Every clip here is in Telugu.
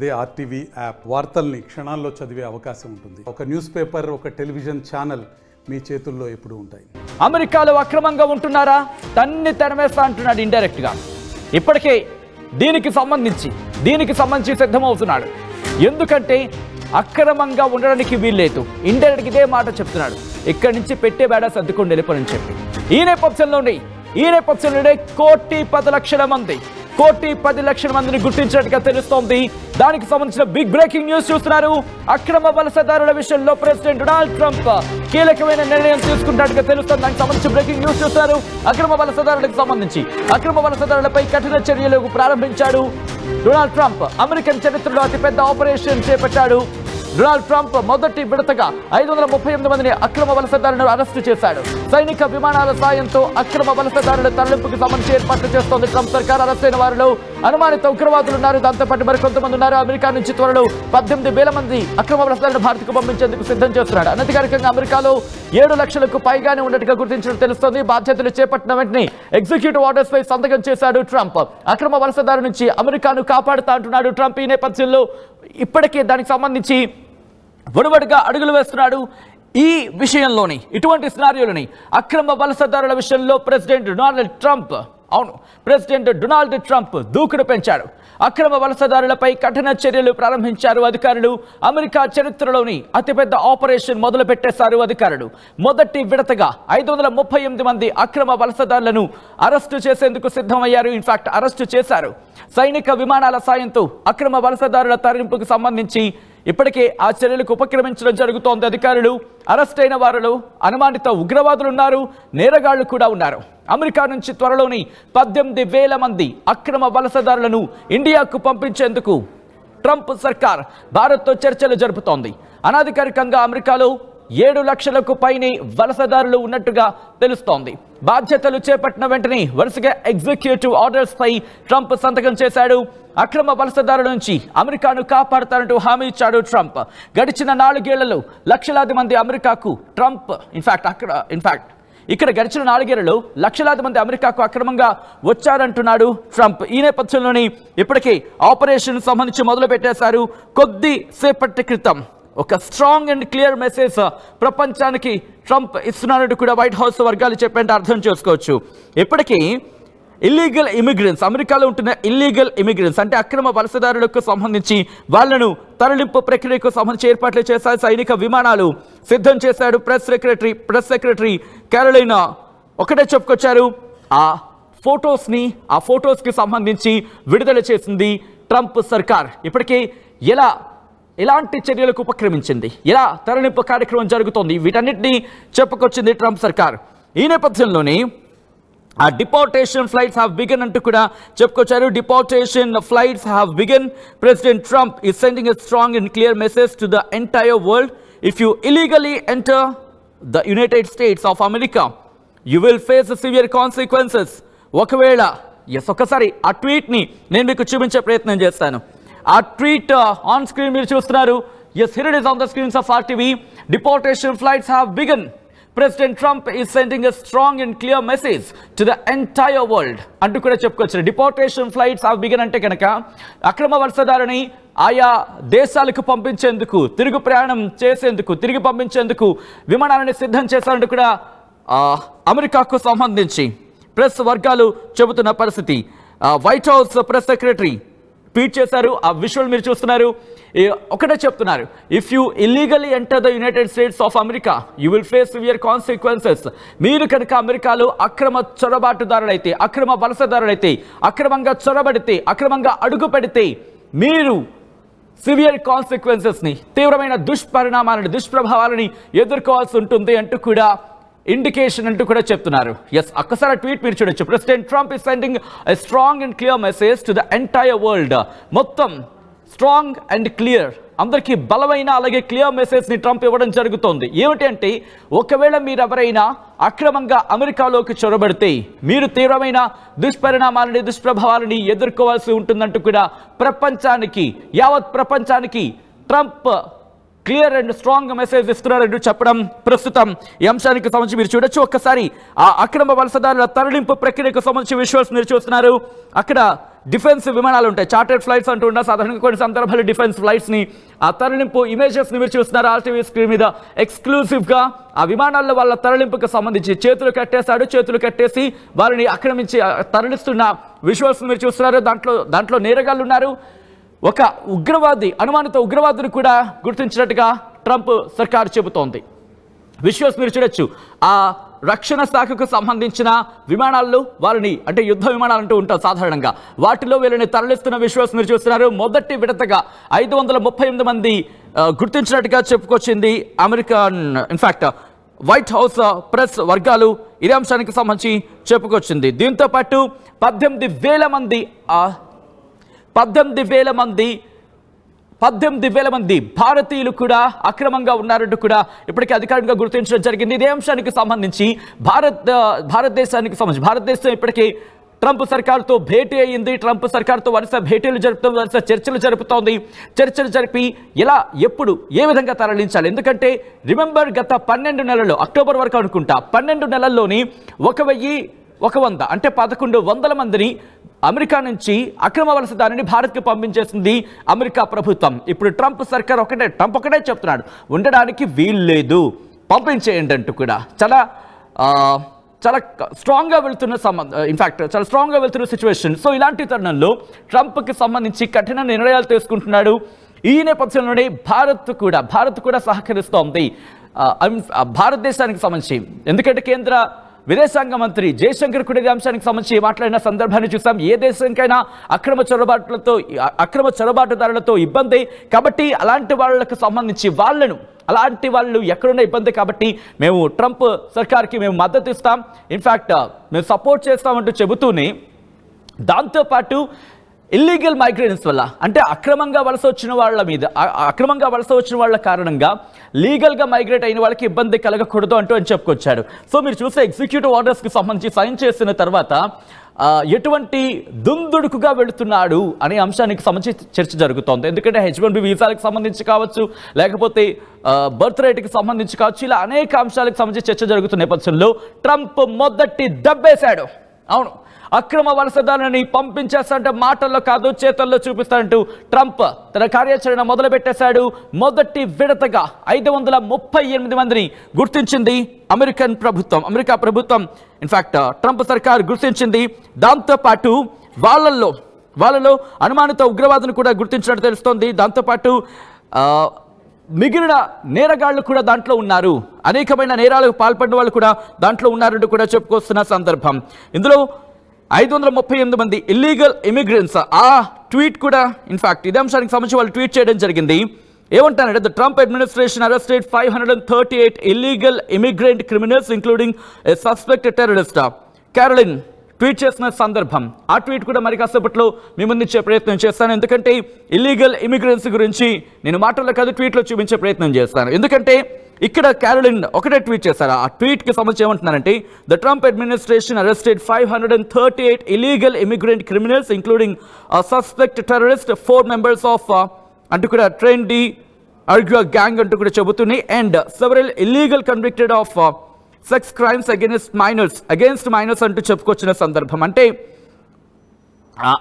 అదే ఆర్టీవీ యాప్ వార్తల్ని క్షణాల్లో చదివే అవకాశం ఉంటుంది. ఒక న్యూస్ పేపర్, ఒక టెలివిజన్ ఛానల్ మీ చేతుల్లో ఎప్పుడూ ఉంటాయి. అమెరికాలో అక్రమంగా ఉంటున్నారా? తన్ని తరిమేస్తా అంటున్నాడు ఇండైరెక్ట్ గా. ఇప్పటికే దీనికి సంబంధించి సిద్ధమవుతున్నాడు. ఎందుకంటే అక్రమంగా ఉండడానికి వీల్లేదు. ఇండైరెక్ట్ ఇదే మాట చెప్తున్నాడు. ఇక్కడి నుంచి పెట్టే బేడా సర్దుకొని వెళ్ళిపోని చెప్పి ఈ నేపథ్యంలోనే 1,10,00,000 మందిని గుర్తించినట్టుగా తెలుస్తోంది. దానికి సంబంధించిన బిగ్ బ్రేకింగ్ న్యూస్ చూస్తున్నారు. అక్రమ వలసదారుల విషయంలో ప్రెసిడెంట్ డొనాల్డ్ ట్రంప్ కీలకమైన నిర్ణయం తీసుకున్నట్టుగా తెలుస్తోంది. దానికి సంబంధించిన బ్రేకింగ్ న్యూస్ చూస్తున్నారు. అక్రమ వలసదారులపై కఠిన చర్యలు ప్రారంభించాడు డొనాల్డ్ ట్రంప్. అమెరికన్ చరిత్రలో అతిపెద్ద ఆపరేషన్ చేపట్టాడు. డొనాల్డ్ ట్రంప్ మొదటి విడతగా 538 మందిని అక్రమ వలసదారులను అరెస్టు చేశాడు. సైనిక విమానాల సాయంతో అక్రమ వలసదారుల తరలింపుకు సంబంధించి ఏర్పాట్లు చేస్తోంది ట్రంప్ సర్కార్. అరెస్ట్ అయిన వారిలో అనుమానిత ఉగ్రవాదులు ఉన్నారు. దాంతోపాటు మరికొంతమంది ఉన్నారు. అమెరికా నుంచి త్వరలో 18,000 మంది అక్రమ వలసదారులను భారత్కు పంపించేందుకు సిద్ధం చేస్తున్నాడు. అనధికారికంగా అమెరికాలో 7 లక్షలకు పైగానే ఉన్నట్టుగా గుర్తించినట్టు తెలుస్తోంది. బాధ్యతలు చేపట్టిన వెంటనే ఎగ్జిక్యూటివ్ ఆర్డర్స్ పై సంతకం చేశాడు ట్రంప్. అక్రమ వలసదారు నుంచి అమెరికాను కాపాడుతా అంటున్నాడు ట్రంప్. ఈ నేపథ్యంలో ఇప్పటికే దానికి సంబంధించి వడువడుగా అడుగులు వేస్తున్నాడు. ఈ విషయంలోని ఇటువంటి సినారియోలోని అక్రమ వలసదారుల విషయంలో ప్రెసిడెంట్ డొనాల్డ్ ట్రంప్ దూకుడు పెంచాడు. అక్రమ వలసదారులపై కఠిన చర్యలు ప్రారంభించారు అధికారులు. అమెరికా చరిత్రలోని అతిపెద్ద ఆపరేషన్ మొదలు పెట్టేశారు అధికారులు. మొదటి విడతగా 538 మంది అక్రమ వలసదారులను అరెస్టు చేసేందుకు సిద్ధమయ్యారు. ఇన్ఫాక్ట్ అరెస్టు చేశారు. సైనిక విమానాల సాయంతో అక్రమ వలసదారుల తరలింపుకు సంబంధించి ఇప్పటికే ఆ చర్యలకు ఉపక్రమించడం జరుగుతోంది. అధికారులు అరెస్ట్ అయిన వారిలో అనుమానిత ఉగ్రవాదులు ఉన్నారు, నేరగాళ్లు కూడా ఉన్నారు. అమెరికా నుంచి త్వరలోని 18,000 మంది అక్రమ వలసదారులను ఇండియాకు పంపించేందుకు ట్రంప్ సర్కార్ భారత్తో చర్చలు జరుపుతోంది. అనధికారికంగా అమెరికాలో 7 లక్షలకు పైనే వలసదారులు ఉన్నట్టుగా తెలుస్తోంది. బాధ్యతలు చేపట్టిన వెంటనే వరుసగా ఎగ్జిక్యూటివ్ ఆర్డర్స్ పై ట్రంప్ సంతకం చేశాడు. అక్రమ వలసదారుల నుంచి అమెరికాను కాపాడుతారంటూ హామీ ఇచ్చాడు ట్రంప్. గడిచిన 4 ఏళ్లలో లక్షలాది మంది అమెరికాకు ఇక్కడ గడిచిన 4 ఏళ్లలో లక్షలాది మంది అమెరికాకు అక్రమంగా వచ్చారంటున్నాడు ట్రంప్. ఈ నేపథ్యంలోనే ఇప్పటికే ఆపరేషన్ సంబంధించి మొదలు పెట్టేశారు. కొద్దిసేపటి క్రితం ఒక స్ట్రాంగ్ అండ్ క్లియర్ మెసేజ్ ప్రపంచానికి ట్రంప్ ఇస్తున్నారంటూ కూడా వైట్ హౌస్ వర్గాలు చెప్పేంటే అర్థం చేసుకోవచ్చు. ఇప్పటికీ ఇల్లీగల్ ఇమిగ్రెంట్స్, అమెరికాలో ఉంటున్న ఇల్లీగల్ ఇమిగ్రెంట్స్ అంటే అక్రమ వలసదారులకు సంబంధించి వాళ్లను తరలింపు ప్రక్రియకు సంబంధించి ఏర్పాట్లు చేశారు. సైనిక విమానాలు సిద్ధం చేశాడు ప్రెస్ సెక్రటరీ క్యారోలైనా. ఒకటే చెప్పుకొచ్చారు. ఆ ఫొటోస్కి సంబంధించి విడుదల చేసింది ట్రంప్ సర్కార్. ఇప్పటికే ఎలాంటి చర్యలకు ఉపక్రమించింది, ఎలా తరలింపు కార్యక్రమం జరుగుతోంది, వీటన్నిటినీ చెప్పుకొచ్చింది ట్రంప్ సర్కార్. ఈ నేపథ్యంలోనే ఆ డిపోర్టేషన్ ఫ్లైట్స్ హ్యావ్ బిగన్ అంటూ కూడా చెప్పుకొచ్చారు. Deportation flights have began. President Trump is sending a strong and clear message to the entire world. If you illegally enter the United states of America you will face severe consequences. ఒకసారి ఆ ట్వీట్ని నేను మీకు చూపించే ప్రయత్నం చేస్తాను. ఆ ట్వీట్ ఆన్ స్క్రీన్ మీరు చూస్తున్నారు. here it is on the screens of RTV. Deportation flights have begun. President Trump is sending a strong and clear message to the entire world. అంటూ కూడా చెప్పుకోవచ్చు. డిపోర్టేషన్ ఫ్లైట్స్ హావ్ బిగన్ అంటే కనుక అక్రమ వలసదారుని ఆయా దేశాలకు పంపించేందుకు, తిరుగు ప్రయాణం చేసేందుకు, తిరిగి పంపించేందుకు విమానాలను సిద్ధం చేశారంటూ కూడా అమెరికాకు సంబంధించి ప్రెస్ వర్గాలు చెబుతున్న పరిస్థితి. White house press secretary tweet చేశారు. ఆ విజువల్ మీరు చూస్తున్నారు. ఒకటే చెప్తున్నారు, if you illegally enter the United states of America you will face severe consequences. మీరు కనుక అమెరికాలో అక్రమ చొరబాటుదారులైతే, అక్రమ వలసదారులైతే, అక్రమంగా చొరబడితే, అక్రమంగా అడుగు పెడితే మీరు సివియర్ కాన్సిక్వెన్సెస్ని, తీవ్రమైన దుష్ప్రభావాలని ఎదుర్కోవాల్సి ఉంటుంది అంటూ కూడా ఇండికేషన్ అంటూ కూడా చెప్తున్నారు. ఒక్కసారి ట్వీట్ మీరు చూడొచ్చు. President Trump is sending a strong and clear message to the entire world. మొత్తం స్ట్రాంగ్ అండ్ క్లియర్, అందరికీ బలమైన అలాగే క్లియర్ మెసేజ్ని ట్రంప్ ఇవ్వడం జరుగుతోంది. ఏమిటి అంటే, ఒకవేళ మీరు ఎవరైనా అక్రమంగా అమెరికాలోకి చొరబడితే మీరు తీవ్రమైన దుష్ప్రభావాలని ఎదుర్కోవాల్సి ఉంటుందంటూ కూడా యావత్ ప్రపంచానికి Trump clear and strong message ఇస్తున్నారంటూ చెప్పడం ప్రస్తుతం ఈ అంశానికి సంబంధించి మీరు చూడొచ్చు. ఒక్కసారి ఆ అక్రమ వలసదారుల తరలింపు ప్రక్రియకు సంబంధించి విజువల్స్ మీరు చూస్తున్నారు. అక్కడ డిఫెన్స్ విమానాలు ఉంటాయి, చార్టెడ్ ఫ్లైట్స్ అంటూ ఉంటారు సాధారణంగా. కొన్ని సందర్భాలు డిఫెన్స్ ఫ్లైట్స్ని ఆ తరలింపు ఇమేజెస్ని మీరు చూస్తున్నారు ఆర్టీవీ స్క్రీన్ మీద. ఎక్స్క్లూసివ్గా ఆ విమానాల్లో వాళ్ళ తరలింపుకు సంబంధించి చేతులు కట్టేసి వారిని ఆక్రమించి తరలిస్తున్న విజువల్స్ మీరు చూస్తున్నారు. దాంట్లో నేరగాళ్ళు ఉన్నారు. ఒక ఉగ్రవాది, అనుమానిత ఉగ్రవాదిని కూడా గుర్తించినట్టుగా ట్రంప్ సర్కారు చెబుతోంది. విజువల్స్ మీరు చూడొచ్చు. ఆ రక్షణ శాఖకు సంబంధించిన విమానాల్లో వారిని, అంటే యుద్ధ విమానాలు అంటూ ఉంటారు సాధారణంగా, వాటిలో వీళ్ళని తరలిస్తున్న విజువల్స్ మీరు చూస్తున్నారు. మొదటి విడతగా 538 మంది గుర్తించినట్టుగా చెప్పుకొచ్చింది American, in fact white house press వర్గాలు ఇదే అంశానికి సంబంధించి చెప్పుకొచ్చింది. దీంతో పాటు 18,000 మంది భారతీయులు కూడా అక్రమంగా ఉన్నారంటూ కూడా ఇప్పటికే అధికారికంగా గుర్తించడం జరిగింది. ఇదే అంశానికి సంబంధించి భారతదేశం ఇప్పటికీ ట్రంప్ సర్కారుతో భేటీ అయ్యింది. ట్రంప్ సర్కారుతో వరుస భేటీలు జరుపుతోంది, వరుస చర్చలు జరుపుతోంది. చర్చలు జరిపి ఎలా, ఎప్పుడు, ఏ విధంగా తరలించాలి. ఎందుకంటే రిమెంబర్ గత 12 నెలల్లో, అక్టోబర్ వరకు అనుకుంటా, 12 నెలల్లోని 1,100 అంటే 1,100 మందిని అమెరికా నుంచి అక్రమ వలసదారిని భారత్కి పంపించేసింది అమెరికా ప్రభుత్వం. ఇప్పుడు ట్రంప్ సర్కార్ ఒకటే చెప్తున్నాడు, ఉండడానికి వీల్లేదు, పంపించేయండి అంటూ కూడా చాలా స్ట్రాంగ్గా వెళ్తున్న చాలా స్ట్రాంగ్గా వెళ్తున్న సిచ్యువేషన్. సో ఇలాంటి తరుణంలో ట్రంప్కి సంబంధించి కఠిన నిర్ణయాలు తీసుకుంటున్నాడు. ఈ నేపథ్యంలోనే భారత్ కూడా సహకరిస్తోంది భారతదేశానికి సంబంధించి. ఎందుకంటే కేంద్ర విదేశాంగ మంత్రి జయశంకర్ కూడా ఈ అంశానికి సంబంధించి మాట్లాడిన సందర్భాన్ని చూసాం. ఏ దేశానికైనా అక్రమ చొరబాటుదారులతో ఇబ్బంది కాబట్టి అలాంటి వాళ్ళకు సంబంధించి అలాంటి వాళ్ళు ఎక్కడున్న ఇబ్బంది కాబట్టి మేము ట్రంప్ సర్కార్కి మేము మద్దతు ఇస్తాం, ఇన్ఫ్యాక్ట్ మేము సపోర్ట్ చేస్తామంటూ చెబుతూనే, దాంతోపాటు ఇల్లీగల్ మైగ్రెంట్స్ వల్ల, అంటే అక్రమంగా వలస వచ్చిన వాళ్ళ కారణంగా లీగల్గా మైగ్రేట్ అయిన వాళ్ళకి ఇబ్బంది కలగకూడదు అని చెప్పుకొచ్చాడు. సో మీరు చూసే ఎగ్జిక్యూటివ్ ఆర్డర్స్కి సంబంధించి సైన్ చేసిన తర్వాత ఎటువంటి దుందుడుకుగా వెళుతున్నాడు అనే అంశానికి సంబంధించి చర్చ జరుగుతోంది. ఎందుకంటే H-1B వీసాలకు సంబంధించి కావచ్చు, లేకపోతే బర్త్ రైట్కి సంబంధించి కావచ్చు, ఇలా అనేక అంశాలకు సంబంధించి చర్చ జరుగుతున్న నేపథ్యంలో ట్రంప్ మొదటి దెబ్బేశాడు. అవును, అక్రమ వలసదారులని పంపించేస్తాడంటే మాటల్లో కాదు చేతల్లో చూపిస్తాడంటూ ట్రంప్ తన కార్యాచరణ మొదలుపెట్టేశాడు. మొదటి విడతగా 538 మందిని గుర్తించింది అమెరికా ప్రభుత్వం, ఇన్ఫాక్ట్ ట్రంప్ సర్కార్ గుర్తించింది. దాంతోపాటు వాళ్ళలో అనుమానిత ఉగ్రవాదులను కూడా గుర్తించినట్టు తెలుస్తోంది. దాంతోపాటు మిగిలిన నేరగాళ్లు కూడా దాంట్లో ఉన్నారు, అనేకమైన నేరాలకు పాల్పడిన వాళ్ళు కూడా దాంట్లో ఉన్నారంటూ కూడా చెప్పుకొస్తున్న సందర్భం. ఇందులో 538 మంది ఇల్లీగల్ ఇమిగ్రెంట్స్. ఆ ట్వీట్ కూడా ఇన్ఫాక్ట్ ఇదే అంశానికి సంబంధించి వాళ్ళు ట్వీట్ చేయడం జరిగింది. ఏమంటారంటే, the Trump administration arrested 538 illegal immigrant criminals including a suspect terrorist. Caroline tweet చేసిన సందర్భం. ఆ ట్వీట్ కూడా మరి కాసేపట్లో మీ ముందుంచే ప్రయత్నం చేస్తాను. ఎందుకంటే ఇల్లీగల్ ఇమిగ్రెంట్స్ గురించి నేను మాటల్లో కాదు ట్వీట్లో చూపించే ప్రయత్నం చేస్తాను. ఎందుకంటే ఇక్కడ క్యారోలిన్ ఒకటే ట్వీట్ చేశారు. ఆ ట్వీట్కి సంబంధించి ఏమంటున్నారంటే, the Trump administration arrested 538 illegal immigrant criminals including suspect terrorist, 4 members of అంటూ కూడా ట్రెండీ అర్గ్యూ గ్యాంగ్ అంటూ కూడా చెబుతుంది, and several illegal convicted of sex crimes against minors అంటూ చెప్పుకొచ్చిన సందర్భం. అంటే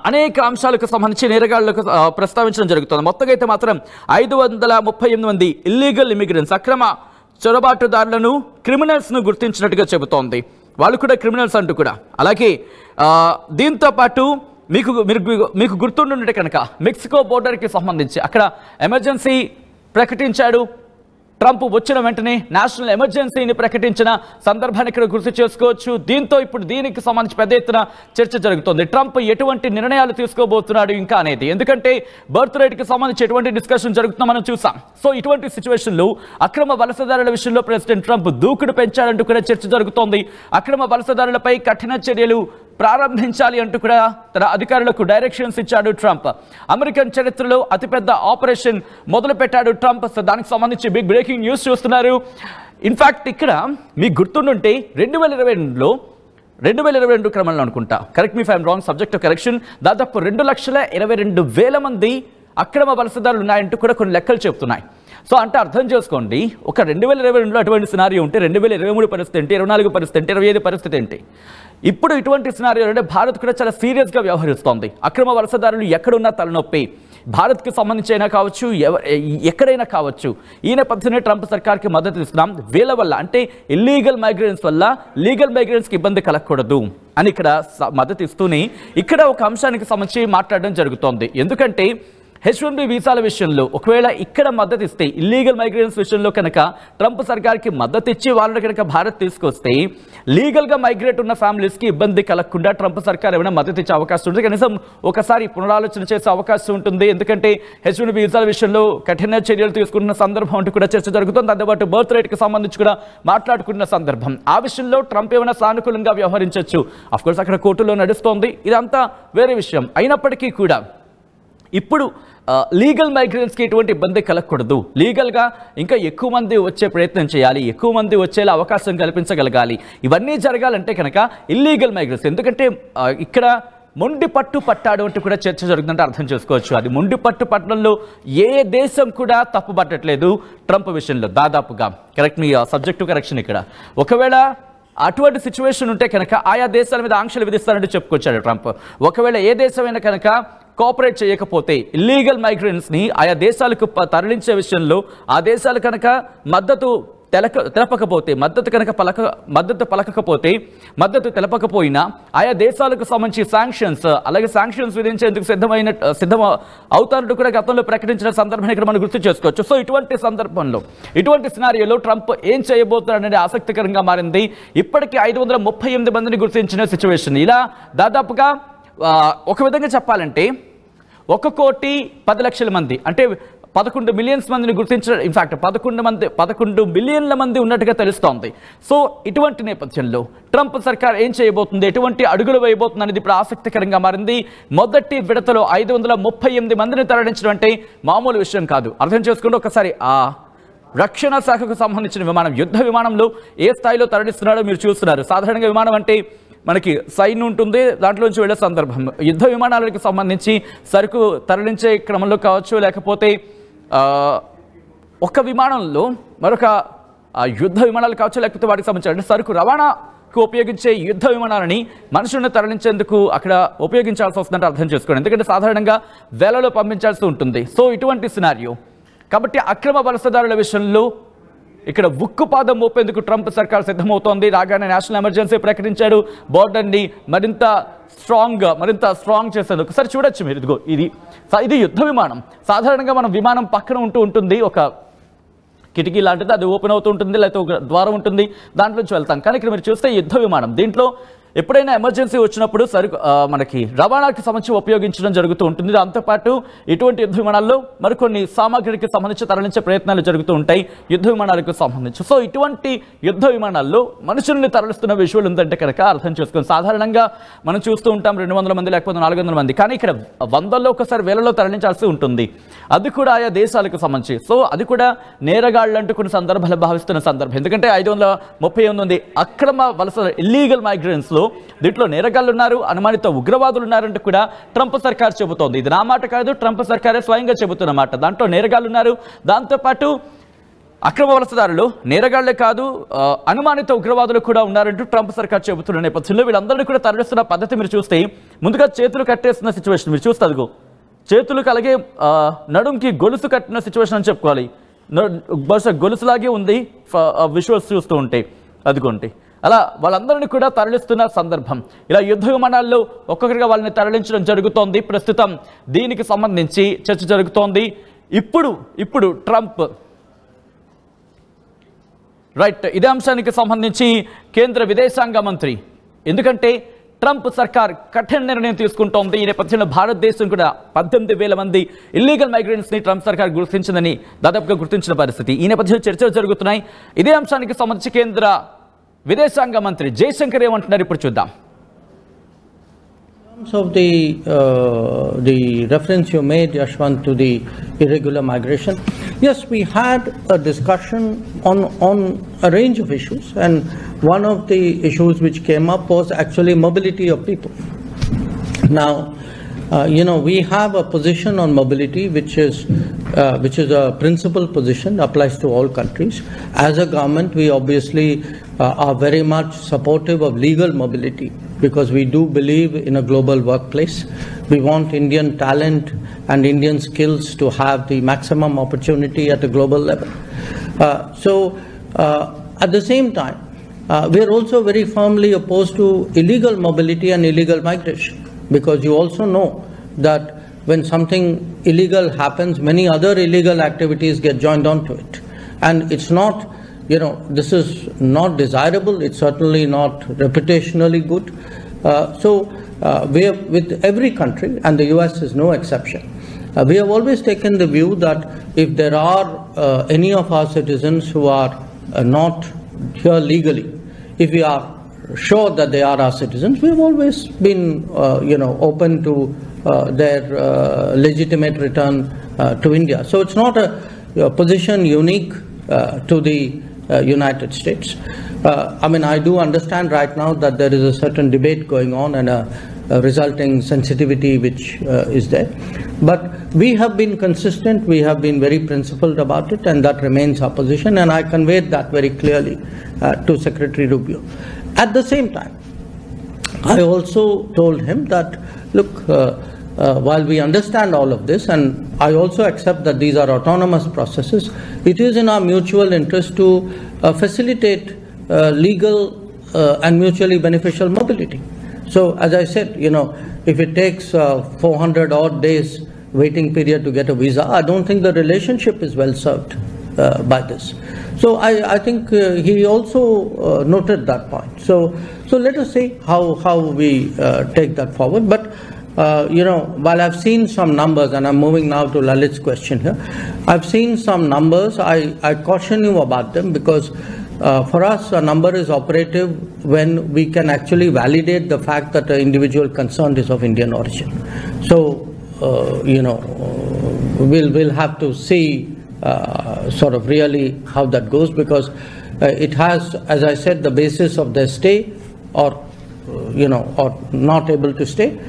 అనేక అంశాలకు సంబంధించి నేరగాళ్లకు ప్రస్తావించడం జరుగుతుంది. మొత్తంగా అయితే మాత్రం 538 మంది ఇల్లీగల్ ఇమిగ్రెంట్స్, అక్రమ చొరబాటుదారులను, క్రిమినల్స్ను గుర్తించినట్టుగా చెబుతోంది. వాళ్ళు కూడా క్రిమినల్స్ అంటూ కూడా. అలాగే దీంతో పాటు మీకు గుర్తుండే కనుక మెక్సికో బోర్డర్కి సంబంధించి అక్కడ ఎమర్జెన్సీ ప్రకటించాడు ట్రంప్. వచ్చిన వెంటనే నేషనల్ ఎమర్జెన్సీని ప్రకటించిన సందర్భాన్ని ఇక్కడ గుర్తు చేసుకోవచ్చు. దీంతో ఇప్పుడు దీనికి సంబంధించి పెద్ద ఎత్తున చర్చ జరుగుతుంది. ట్రంప్ ఎటువంటి నిర్ణయాలు తీసుకోబోతున్నాడు ఇంకా అనేది, ఎందుకంటే బర్త్ రైట్కి సంబంధించి ఎటువంటి డిస్కషన్ జరుగుతుందో మనం చూసాం. సో ఇటువంటి సిచ్యువేషన్లో అక్రమ వలసదారుల విషయంలో ప్రెసిడెంట్ ట్రంప్ దూకుడు పెంచాడంటూ కూడా చర్చ జరుగుతోంది. అక్రమ వలసదారులపై కఠిన చర్యలు ప్రారంభించాలి అంటూ కూడా తన అధికారులకు డైరెక్షన్స్ ఇచ్చాడు ట్రంప్. అమెరికన్ చరిత్రలో అతిపెద్ద ఆపరేషన్ మొదలు పెట్టాడు ట్రంప్. దానికి సంబంధించి బిగ్ బ్రేకింగ్ న్యూస్ చూస్తున్నారు. ఇన్ఫాక్ట్ ఇక్కడ మీకు గుర్తుండుంటే 2022 క్రమంలో అనుకుంటా, correct me if I'm wrong, subject of correction, దాదాపు 2,22,000 మంది అక్రమ వలసదారులు ఉన్నాయంటూ కూడా కొన్ని లెక్కలు చెప్తున్నాయి. సో అంటే అర్థం చేసుకోండి, ఒక 2022లో అటువంటి సినారియో ఉంటే 2023 పరిస్థితి ఏంటి, 24 పరిస్థితి ఏంటి, 25 పరిస్థితి ఏంటి? ఇప్పుడు ఇటువంటి సినారియో అంటే భారత్ కూడా చాలా సీరియస్గా వ్యవహరిస్తోంది. అక్రమ వలసదారులు ఎక్కడున్నా తలనొప్పి, భారత్కి సంబంధించి అయినా కావచ్చు, ఎక్కడైనా కావచ్చు. ఈ నేపథ్యంలో ట్రంప్ సర్కార్కి మద్దతు ఇస్తున్నాం. వీళ్ళ వల్ల అంటే ఇల్లీగల్ మైగ్రెంట్స్ వల్ల లీగల్ మైగ్రెంట్స్కి ఇబ్బంది కలగకూడదు అని ఇక్కడ మద్దతు ఇస్తూనే ఇక్కడ ఒక అంశానికి సంబంధించి మాట్లాడడం జరుగుతోంది. ఎందుకంటే H1B వీసాల విషయంలో ఒకవేళ ఇక్కడ మద్దతు ఇస్తే, ఇల్లీగల్ మైగ్రెంట్స్ విషయంలో కనుక ట్రంప్ సర్కార్కి మద్దతు ఇచ్చి వాళ్ళని కనుక భారత్ తీసుకొస్తే లీగల్గా మైగ్రేట్ ఉన్న ఫ్యామిలీస్కి ఇబ్బంది కలగకుండా ట్రంప్ సర్కార్ ఏమైనా మద్దతు ఇచ్చే అవకాశం ఉంటుంది. కనీసం ఒకసారి పునరాలోచన చేసే అవకాశం ఉంటుంది. ఎందుకంటే H1B వీసాల విషయంలో కఠిన చర్యలు తీసుకుంటున్న సందర్భం అంటూ కూడా చర్చ జరుగుతుంది. అందుబాటు బర్త్ రేట్కి సంబంధించి కూడా మాట్లాడుకుంటున్న సందర్భం. ఆ విషయంలో ట్రంప్ ఏమైనా సానుకూలంగా వ్యవహరించవచ్చు. అఫ్కోర్స్ అక్కడ కోర్టులో నడుస్తోంది, ఇదంతా వేరే విషయం. అయినప్పటికీ కూడా ఇప్పుడు లీగల్ మైగ్రెంట్స్కి ఎటువంటి ఇబ్బంది కలగకూడదు, లీగల్గా ఇంకా ఎక్కువ మంది వచ్చే ప్రయత్నం చేయాలి, ఎక్కువ మంది వచ్చేలా అవకాశం కల్పించగలగాలి. ఇవన్నీ జరగాలంటే కనుక ఇల్లీగల్ మైగ్రెంట్స్, ఎందుకంటే ఇక్కడ మొండి పట్టు పట్టాడు అంటూ కూడా చర్చ జరుగుతుందంటే అర్థం చేసుకోవచ్చు. అది మొండి పట్టు పట్టడంలో ఏ దేశం కూడా తప్పు పట్టట్లేదు ట్రంప్ విషయంలో దాదాపుగా. కరెక్ట్, మీ సబ్జెక్టు కరెక్షన్ ఇక్కడ. ఒకవేళ అటువంటి సిచ్యువేషన్ ఉంటే కనుక ఆయా దేశాల మీద ఆంక్షలు విధిస్తారంటూ చెప్పుకొచ్చాడు ట్రంప్. ఒకవేళ ఏ దేశమైనా కనుక కోఆపరేట్ చేయకపోతే, ఇల్లీగల్ మైగ్రెంట్స్ని ఆయా దేశాలకు తరలించే విషయంలో ఆ దేశాలు కనుక మద్దతు తెలపకపోతే, మద్దతు తెలపకపోయినా ఆయా దేశాలకు సంబంధించి శాంక్షన్స్, అలాగే శాంక్షన్స్ విధించేందుకు సిద్ధం అవుతారంటూ కూడా గతంలో ప్రకటించిన సందర్భాన్ని ఇక్కడ మనం గుర్తు చేసుకోవచ్చు. సో ఇటువంటి సందర్భంలో, ఇటువంటి సినారియోలో ట్రంప్ ఏం చేయబోతున్నాడనేది ఆసక్తికరంగా మారింది. ఇప్పటికీ 538 మందిని గుర్తించిన సిచ్యువేషన్. ఇలా దాదాపుగా ఒక విధంగా చెప్పాలంటే 1,10,00,000 మంది, అంటే 11 మిలియన్స్ మందిని గుర్తించడం, ఇన్ఫాక్ట్ 11 బిలియన్ల మంది ఉన్నట్టుగా తెలుస్తోంది. సో ఇటువంటి నేపథ్యంలో ట్రంప్ సర్కార్ ఏం చేయబోతుంది, ఎటువంటి అడుగులు వేయబోతుంది అనేది ఇప్పుడు ఆసక్తికరంగా మారింది. మొదటి విడతలో 538 మందిని తరలించడం అంటే మామూలు విషయం కాదు. అర్థం చేసుకుంటే ఒకసారి ఆ రక్షణ శాఖకు సంబంధించిన విమానం, యుద్ధ విమానంలో ఏ స్థాయిలో తరలిస్తున్నాడో మీరు చూస్తున్నారు. సాధారణంగా విమానం అంటే మనకి సైన్ ఉంటుంది, దాంట్లోంచి వెళ్ళే సందర్భం. యుద్ధ విమానాలకు సంబంధించి సరుకు తరలించే క్రమంలో కావచ్చు, లేకపోతే ఒక విమానంలో మరొక యుద్ధ విమానాలు కావచ్చు, లేకపోతే వాటికి సంబంధించి అంటే సరుకు రవాణాకు ఉపయోగించే యుద్ధ విమానాలని మనుషులను తరలించేందుకు అక్కడ ఉపయోగించాల్సి వస్తుందంటే అర్థం చేసుకోండి. ఎందుకంటే సాధారణంగా వేలలో పంపించాల్సి ఉంటుంది. సో ఇటువంటి సినారియో కాబట్టి అక్రమ వలసదారుల విషయంలో ఇక్కడ ఉక్కుపాదం మోపేందుకు ట్రంప్ సర్కార్ సిద్ధమవుతోంది. రాగానే నేషనల్ ఎమర్జెన్సీ ప్రకటించాడు. బోర్డర్ని మరింత స్ట్రాంగ్ చేసేందుకు. ఒకసారి చూడొచ్చు మీరు, ఇదిగో ఇది యుద్ధ విమానం. సాధారణంగా మనం విమానం పక్కన ఉంటుంది ఒక కిటికీ లాంటిది, అది ఓపెన్ అవుతూ ఉంటుంది, లేకపోతే ఒక ద్వారం ఉంటుంది, దాంట్లోంచి వెళ్తాం. కానీ ఇక్కడ మీరు చూస్తే యుద్ధ విమానం, దీంట్లో ఎప్పుడైనా ఎమర్జెన్సీ వచ్చినప్పుడు మనకి రవాణాకి సంబంధించి ఉపయోగించడం జరుగుతూ ఉంటుంది. దాంతోపాటు ఇటువంటి యుద్ధ విమానాల్లో మరికొన్ని సామాగ్రికి సంబంధించి తరలించే ప్రయత్నాలు జరుగుతూ ఉంటాయి యుద్ధ విమానాలకు సంబంధించి. సో ఇటువంటి యుద్ధ విమానాల్లో మనుషుల్ని తరలిస్తున్న విజువల్ ఉందంటే కనుక అర్థం చేసుకుని, సాధారణంగా మనం చూస్తూ ఉంటాం 200 మంది లేకపోతే 400 మంది, కానీ ఇక్కడ 100లో ఒకసారి వేలలో తరలించాల్సి ఉంటుంది. అది కూడా ఆయా దేశాలకు సంబంధించి. సో అది కూడా నేరగాళ్ళు అంటూ కొన్ని సందర్భాలు భావిస్తున్న సందర్భం. ఎందుకంటే 538 మంది అక్రమ వలస ఇల్లీగల్ మైగ్రెంట్స్లో దీంట్లో నేరగాళ్ళు ఉన్నారు, అనుమానిత ఉగ్రవాదులు ఉన్నారంటూ కూడా ట్రంప్ సర్కార్ చెబుతోంది. ఇది నా మాట కాదు, ట్రంప్ సర్కారే స్వయంగా చెబుతున్నమాట. దాంట్లో నేరగాళ్ళు ఉన్నారు, దాంతోపాటు అక్రమ వలసదారులు నేరగాళ్లే కాదు అనుమానిత ఉగ్రవాదులు కూడా ఉన్నారంటూ ట్రంప్ సర్కార్ చెబుతున్న నేపథ్యంలో వీళ్ళందరినీ కూడా తరలిస్తున్న పద్ధతి మీరు చూస్తే, ముందుగా చేతులు కట్టేస్తున్న సిచ్యువేషన్ మీరు చూస్తే, అదిగో చేతులకు అలాగే నడుంకి గొలుసు కట్టిన సిచ్యువేషన్ అని చెప్పుకోవాలి. బహుశా గొలుసులాగే ఉంది విజువల్స్ చూస్తూ ఉంటే, అదిగోండి అలా వాళ్ళందరినీ కూడా తరలిస్తున్న సందర్భం. ఇలా యుద్ధ విమానాల్లో ఒక్కొక్కరిగా వాళ్ళని తరలించడం జరుగుతోంది. ప్రస్తుతం దీనికి సంబంధించి చర్చ జరుగుతోంది. ఇప్పుడు ట్రంప్ ఇదే అంశానికి సంబంధించి కేంద్ర విదేశాంగ మంత్రి, ఎందుకంటే ట్రంప్ సర్కార్ కఠిన నిర్ణయం తీసుకుంటోంది. ఈ నేపథ్యంలో భారతదేశం కూడా 18,000 మంది ఇల్లీగల్ మైగ్రెంట్స్ని ట్రంప్ సర్కార్ గుర్తించిందని దాదాపుగా గుర్తించిన పరిస్థితి. ఈ నేపథ్యంలో చర్చలు జరుగుతున్నాయి. ఇదే అంశానికి సంబంధించి కేంద్ర విదేశాంగ మంత్రి జయశంకర్ ఏమంటున్నారు ఇప్పుడు చూద్దాం. In terms of the reference you made, Yashwant, to the irregular migration, yes, we had a discussion on a range of issues, and one of the issues which came up was actually mobility of people. Now, We have a position on mobility which is a principal position, applies to all countries. As a government, we obviously are very much supportive of legal mobility because we do believe in a global workplace. We want Indian talent and Indian skills to have the maximum opportunity at a global level. At the same time, we are also very firmly opposed to illegal mobility and illegal migration, because you also know that when something illegal happens, many other illegal activities get joined onto it. And it's not, this is not desirable, it's certainly not reputationally good. We have, with every country, and the US is no exception, we have always taken the view that if there are any of our citizens who are not here legally, if we are sure that they are our citizens, we have always been, open to their legitimate return to India. So it's not a position unique to the United States. I do understand right now that there is a certain debate going on and a resulting sensitivity which is there. But we have been consistent, we have been very principled about it, and that remains our position, and I conveyed that very clearly to Secretary Rubio. At the same time, I also told him that, look, while we understand all of this, and I also accept that these are autonomous processes, it is in our mutual interest to facilitate legal and mutually beneficial mobility. So, as I said, if it takes 400 odd days waiting period to get a visa, I don't think the relationship is well served by this. So I think he also noted that point. So let us see how we take that forward. But while I've seen some numbers, and I'm moving now to Lalit's question here, I've seen some numbers. I caution you about them because for us, a number is operative when we can actually validate the fact that the individual concerned is of Indian origin. So, we'll have to see sort of really how that goes, because it has, as I said, the basis of their stay or not able to stay,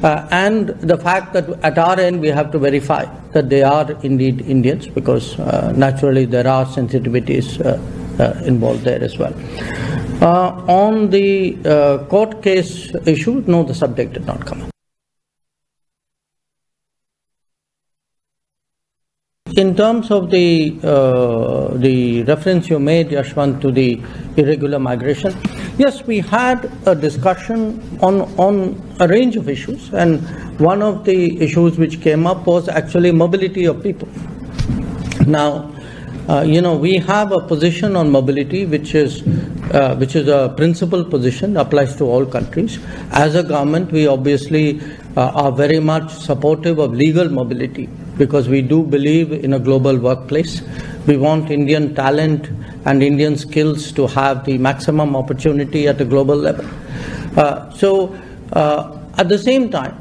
and the fact that at our end we have to verify that they are indeed Indians, because naturally there are sensitivities involved there as well. On the court case issue, no, the subject did not come up. In terms of the reference you made, Yashwant, to the irregular migration, yes, we had a discussion on a range of issues, and one of the issues which came up was actually mobility of people. Now, we have a position on mobility which is a principal position, applies to all countries. As a government, we obviously are very much supportive of legal mobility because we do believe in a global workplace. We want Indian talent and Indian skills to have the maximum opportunity at a global level. At the same time,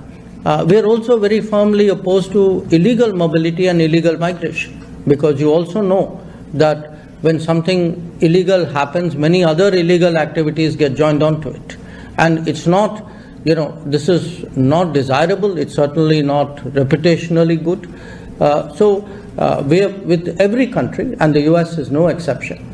we are also very firmly opposed to illegal mobility and illegal migration, because you also know that when something illegal happens, many other illegal activities get joined onto it. And it's not, this is not desirable, it's certainly not reputationally good. We have, with every country, and the US is no exception,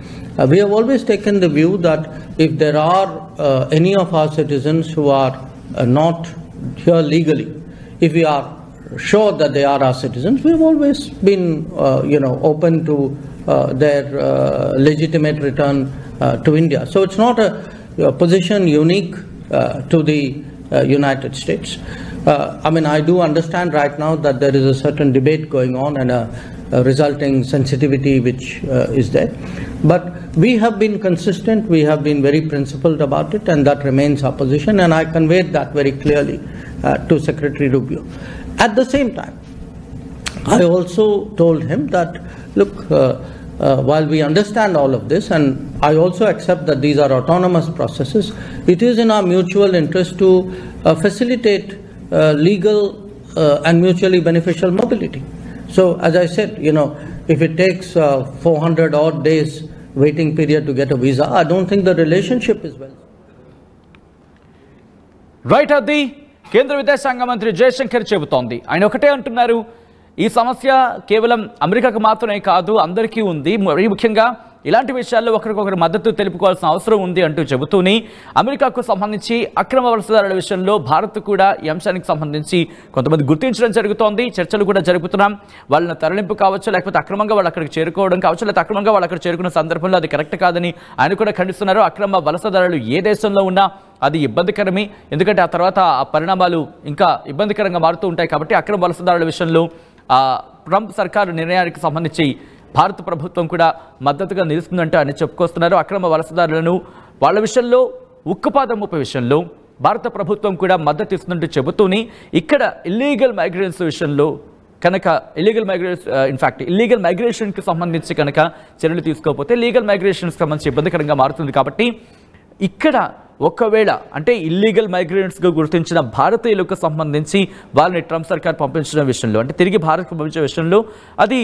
we have always taken the view that if there are any of our citizens who are not here legally, if we are sure that they are our citizens, we have always been open to their legitimate return to India. So it's not a position unique to the United States. I do understand right now that there is a certain debate going on and a resulting sensitivity which is there. But we have been consistent, we have been very principled about it, and that remains our position, and I conveyed that very clearly to Secretary Rubio. At the same time, I also told him that, look, while we understand all of this, and I also accept that these are autonomous processes, it is in our mutual interest to facilitate legal and mutually beneficial mobility. So, as I said, if it takes 400 odd days waiting period to get a visa, I don't think the relationship is well. Right, Adi. కేంద్ర విదేశాంగ మంత్రి జయశంకర్ చెబుతోంది. ఆయన ఒకటే అంటున్నారు, ఈ సమస్య కేవలం అమెరికాకు మాత్రమే కాదు, అందరికీ ఉంది. మరీ ముఖ్యంగా ఇలాంటి విషయాల్లో ఒకరికొకరు మద్దతు తెలుపుకోవాల్సిన అవసరం ఉంది అంటూ చెబుతూనే అమెరికాకు సంబంధించి అక్రమ వలసదారుల విషయంలో భారత్ కూడా ఈ అంశానికి సంబంధించి కొంతమంది గుర్తించడం జరుగుతోంది. చర్చలు కూడా జరుపుతున్నాం. వాళ్ళని తరలింపు కావచ్చు, లేకపోతే అక్రమంగా వాళ్ళు అక్కడికి చేరుకోవడం కావచ్చు, లేకపోతే అక్రమంగా వాళ్ళు అక్కడ చేరుకున్న సందర్భంలో అది కరెక్ట్ కాదని ఆయన కూడా ఖండిస్తున్నారు. అక్రమ వలసదారులు ఏ దేశంలో ఉన్నా అది ఇబ్బందికరమే, ఎందుకంటే ఆ తర్వాత ఆ పరిణామాలు ఇంకా ఇబ్బందికరంగా మారుతూ ఉంటాయి. కాబట్టి అక్రమ వలసదారుల విషయంలో ట్రంప్ సర్కారు నిర్ణయానికి సంబంధించి భారత ప్రభుత్వం కూడా మద్దతుగా నిలుస్తుందంటూ ఆయన చెప్పుకొస్తున్నారు. అక్రమ వలసదారులను వాళ్ళ విషయంలో ఉక్కుపాదం మోపే విషయంలో భారత ప్రభుత్వం కూడా మద్దతు ఇస్తుందంటూ చెబుతూనే ఇక్కడ ఇల్లీగల్ మైగ్రెంట్స్ విషయంలో కనుక ఇల్లీగల్ మైగ్రేషన్కి సంబంధించి కనుక చర్యలు తీసుకోకపోతే లీగల్ మైగ్రేషన్కి సంబంధించి ఇబ్బందికరంగా మారుతుంది. కాబట్టి ఇక్కడ ఒకవేళ అంటే ఇల్లీగల్ మైగ్రెంట్స్గా గుర్తించిన భారతీయులకు సంబంధించి వాళ్ళని ట్రంప్ సర్కార్ పంపించడం విషయంలో, అంటే తిరిగి భారత్కు పంపించే విషయంలో అది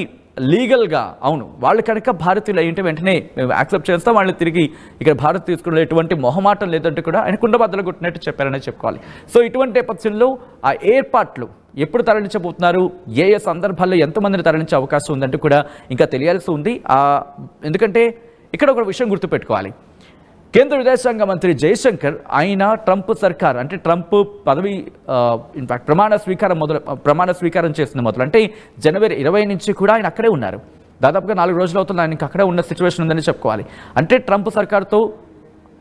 లీగల్గా అవును వాళ్ళు కనుక భారతీయులు అయ్యింటే వెంటనే మేము యాక్సెప్ట్ చేస్తాం, వాళ్ళని తిరిగి ఇక్కడ భారత్ తీసుకునే ఎటువంటి మొహమాటం లేదంటే కూడా ఆయన కుండబద్దలు కొట్టినట్టు చెప్పారనే చెప్పుకోవాలి. సో ఇటువంటి నేపథ్యంలో ఆ ఏర్పాట్లు ఎప్పుడు తరలించబోతున్నారు, ఏ ఏ సందర్భాల్లో ఎంతమందిని తరలించే అవకాశం ఉందంటూ కూడా ఇంకా తెలియాల్సి ఉంది. ఎందుకంటే ఇక్కడ ఒక విషయం గుర్తుపెట్టుకోవాలి, కేంద్ర విదేశాంగ మంత్రి జయశంకర్ ఆయన ట్రంప్ సర్కార్ అంటే ట్రంప్ పదవి ఇన్ఫాక్ట్ ప్రమాణ స్వీకారం చేసిన మొదలు అంటే జనవరి 20 నుంచి కూడా ఆయన అక్కడే ఉన్నారు. దాదాపుగా 4 రోజులు అవుతుంది ఆయనకి అక్కడే ఉన్న సిచ్యువేషన్ ఉందని చెప్పుకోవాలి. అంటే ట్రంప్ సర్కార్తో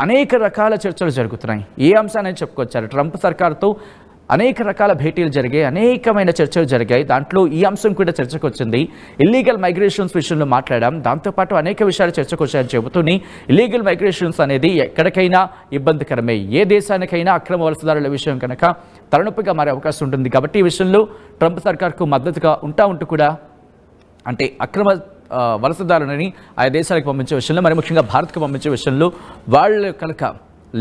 అనేక రకాల చర్చలు జరుగుతున్నాయి. ఏ అంశాన్ని చెప్పుకొచ్చారు, ట్రంప్ సర్కార్తో అనేక రకాల భేటీలు జరిగాయి, అనేకమైన చర్చలు జరిగాయి. దాంట్లో ఈ అంశం కూడా చర్చకు వచ్చింది. ఇల్లీగల్ మైగ్రేషన్స్ విషయంలో మాట్లాడాం. దాంతోపాటు అనేక విషయాలు చర్చకు వచ్చాయని చెబుతూనే ఇల్లీగల్ మైగ్రేషన్స్ అనేది ఎక్కడికైనా ఇబ్బందికరమే, ఏ దేశానికైనా అక్రమ వలసదారుల విషయం కనుక తలనొప్పిగా మారే అవకాశం ఉంటుంది. కాబట్టి ఈ విషయంలో ట్రంప్ సర్కార్కు మద్దతుగా ఉంటూ కూడా అంటే అక్రమ వలసదారులని ఆయా దేశాలకు పంపించే విషయంలో, మరి ముఖ్యంగా భారత్కు పంపించే విషయంలో వాళ్ళు కనుక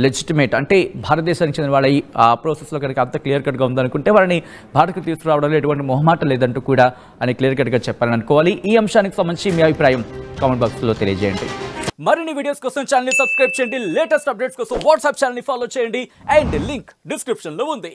లెజిటిమేట్ అంటే భారతదేశానికి చెందిన వాళ్ళ ఆ ప్రాసెస్లో కనుక అంత క్లియర్ కట్గా ఉందనుకుంటే వాళ్ళని భారత్కు తీసుకురావడంలో ఎటువంటి మొహమాట లేదంటూ కూడా అని క్లియర్ కట్గా చెప్పాలని అనుకోవాలి. ఈ అంశానికి సంబంధించి మీ అభిప్రాయం కామెంట్ బాక్స్లో తెలియజేయండి. మరిన్ని వీడియోస్ కోసం ఛానల్ని సబ్స్క్రైబ్ చేయండి, లేటెస్ట్ అప్డేట్స్ కోసం వాట్సాప్ ఛానల్ని ఫాలో చేయండి అండ్ లింక్ డిస్క్రిప్షన్లో ఉంది.